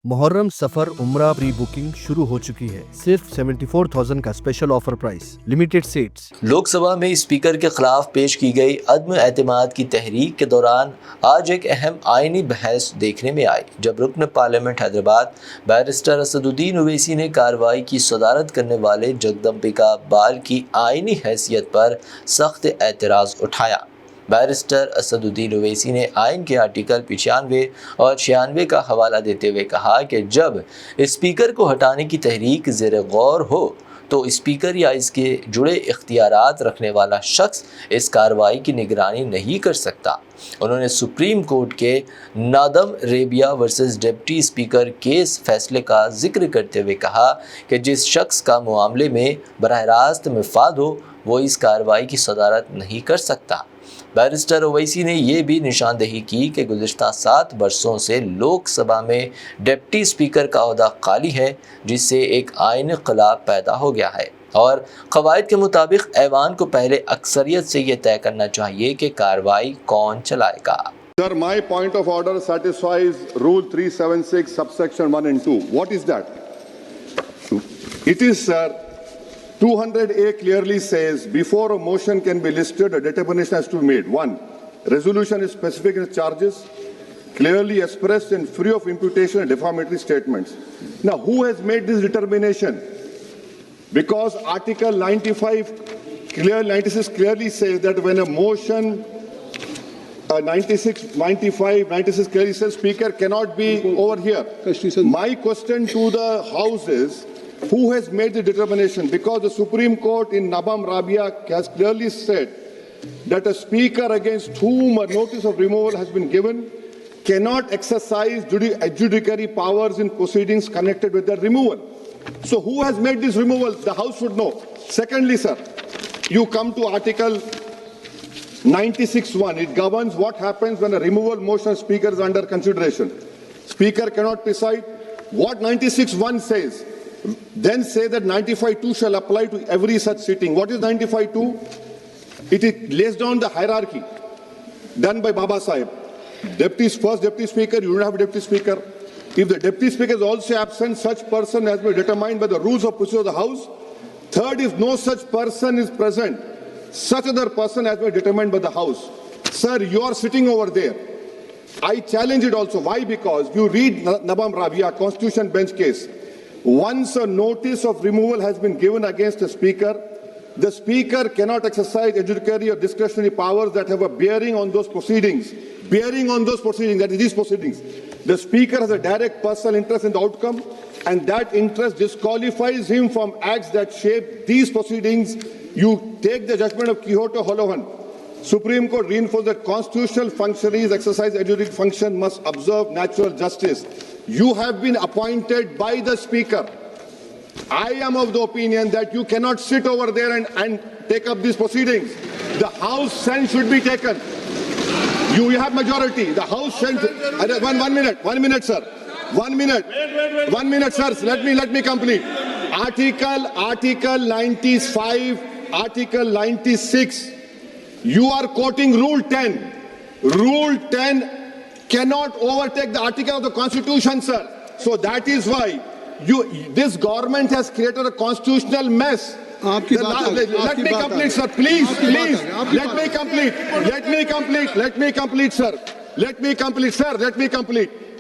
मुहर्रम सफर उम्रा pre booking शुरू हो चुकी है। सिर्फ 74,000 का special offer price, limited seats. Lok Sabha में स्पीकर के खिलाफ पेश की गई अदम एतमाद की तहरीक के दौरान आज एक अहम आइनी बहस देखने में आई, जब रुकन पार्लियामेंट हैदराबाद बैरिस्टर असदुद्दीन ओवैसी ने कार्रवाई की सदारत करने वाले जगदम्बिका बाल की आइनी हैसियत पर सख्त एतराज़ उठाया। बैरिस्टर असदुद्दीन ओवैसी ने आइन के आर्टिकल 95 और 96 का हवाला देते हुए कहा कि जब स्पीकर को हटाने की तहरीक ज़ेर गौर हो तो स्पीकर या इसके जुड़े इख्तियारात रखने वाला शख्स इस कार्रवाई की निगरानी नहीं कर सकता। उन्होंने सुप्रीम कोर्ट के Nabam Rebia versus deputy speaker case फैसले का जिक्र करते हुए कहा कि जिस शख्स का मामले में बराह रास्त मफाद हो वो इस कार्रवाई की सदारत नहीं कर सकता। बैरिस्टर ओवैसी ने यह भी निशानदेही की कि गुज़िश्ता 7 बरसों से लोकसभा में डिप्टी स्पीकर का ओहदा खाली है, जिससे एक आइनी ख़िलाफ़ पैदा हो गया है और क़वाइद के मुताबिक ऐवान को पहले अक्सरियत से यह तय करना चाहिए कि कार्रवाई कौन चलाएगा। Sir, my point of order satisfies Rule 376, subsection 1 and 2. What is that? It is, sir, 200A clearly says, before a motion can be listed, a determination has to be made. 1. Resolution is specific in its charges, clearly expressed and free of imputation and defamatory statements. Now, who has made this determination? Because Article 96 clearly says that when a motion 96 clearly says Speaker cannot be over here. My question to the House is, who has made the determination? Because the Supreme Court in Nabam Rabia has clearly said that a Speaker against whom a notice of removal has been given cannot exercise judiciary powers in proceedings connected with that removal. So who has made this removal? The House should know. Secondly, sir, you come to Article 96(1). It governs what happens when a removal motion Speaker is under consideration. Speaker cannot preside. What 96(1) says? Then say that 95(2) shall apply to every such sitting. What is 95(2)? It lays down the hierarchy done by Baba Sahib. First Deputy Speaker, you don't have a Deputy Speaker. If the Deputy Speaker is also absent, such person has been determined by the rules of procedure of the House. Third, if no such person is present, such other person has been determined by the House. Sir, you are sitting over there. I challenge it also. Why? Because you read Nabam Rabia, Constitution Bench case. Once a notice of removal has been given against a Speaker, the Speaker cannot exercise adjudicatory or discretionary powers that have a bearing on those proceedings. That is these proceedings. The Speaker has a direct personal interest in the outcome, and that interest disqualifies him from acts that shape these proceedings. You take the judgment of Quixote Holohan. Supreme Court reinforced that constitutional functionaries exercise adjudicative function must observe natural justice. You have been appointed by the Speaker. I am of the opinion that you cannot sit over there and take up these proceedings. The House sense should be taken. You have majority. The House sense. One minute, sir. 1 minute. Wait. 1 minute, sir. Let me complete. Article 95, Article 96. You are quoting Rule 10. Rule 10 cannot overtake the article of the Constitution, sir. So that is why this government has created a constitutional mess. Let me complete, sir. Please. Let me complete, sir.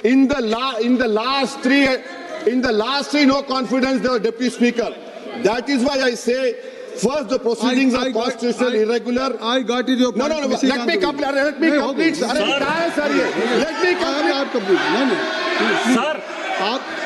In the last three, no confidence, the Deputy Speaker. That is why I say, first, the proceedings are constitutional irregular. I got it. Your point. No. Let me complete. Sir.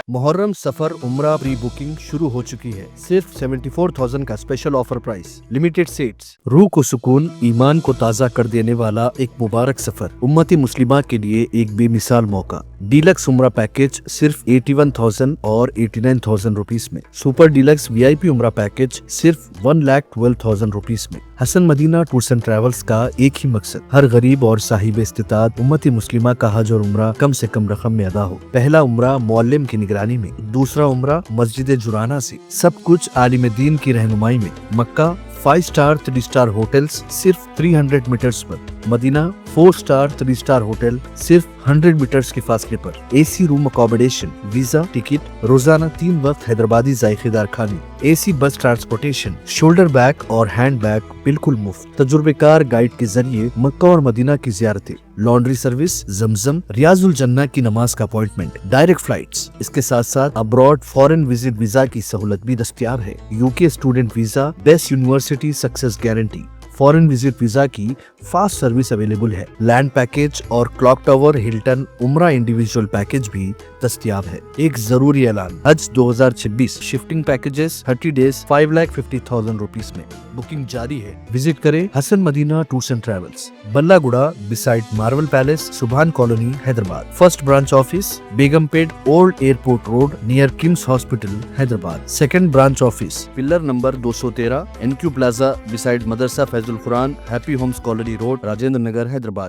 Muharram सफर उम्रा pre booking शुरू हो चुकी है। सिर्फ 74,000 का special offer price, limited seats. रूह को सुकून, ईमान को ताज़ा कर देने वाला एक मुबारक सफर, उम्मती मुस्लिमा के लिए एक बेमिसाल मौका। डीलक्स उम्रा पैकेज सिर्फ 81,000 और 89,000 रुपीस में। Super deluxe VIP Umrah package सिर्फ 1,12,000 रुपीस में। Hasan Madina tours and travels का एक ही मकसद, हर गरीब और साहिब इस्तिताद उम्मती मुस्लिमा का हज और उम्रा कम से कम रकम में अदा हो। पहला उम्रा मुअल्लिम की निगरानी में, दूसरा उम्रा मस्जिद जुराना से, सब कुछ आलिम दीन की रहनुमाई में। मक्का 5 स्टार 3 स्टार होटल्स सिर्फ 300 मीटर्स पर, मदीना 4 स्टार 3 स्टार होटल सिर्फ 100 मीटर्स के फासले पर, AC room accommodation, visa, ticket, रोजाना 3 वक्त हैदराबादी जायकेदार खाने, AC bus transportation, shoulder bag और हैंड बैग बिल्कुल मुफ्त, तजुर्बेकार गाइड के जरिए मक्का और मदीना की जियारतें, लॉन्ड्री सर्विस, जमजम, रियाजुल जन्ना की नमाज का अपॉइंटमेंट, डायरेक्ट फ्लाइट्स। इसके साथ साथ अब्रॉड फॉरेन विजिट वीजा की सहूलत भी दस्तयाब है। UK student visa, best university success guarantee, foreign visit visa की फास्ट सर्विस अवेलेबल है। लैंड पैकेज और क्लॉक टावर, हिल्टन, उम्रा इंडिविजुअल पैकेज भी दस्तयाब है। एक जरूरी ऐलान, हज 2026 शिफ्टिंग पैकेजेस 30 डेज 5,50,000 रुपीस में बुकिंग जारी है। विजिट करें Hasan Madina tours and travels, Ballaguda beside Marvel Palace, Subhan colony, Hyderabad. First branch office Begumpet old airport road near KIMS hospital, Hyderabad. Second branch office pillar number 213 NQ plaza beside Madrasa Faizul Quran, happy homes colony road, Rajendra Nagar, Hyderabad.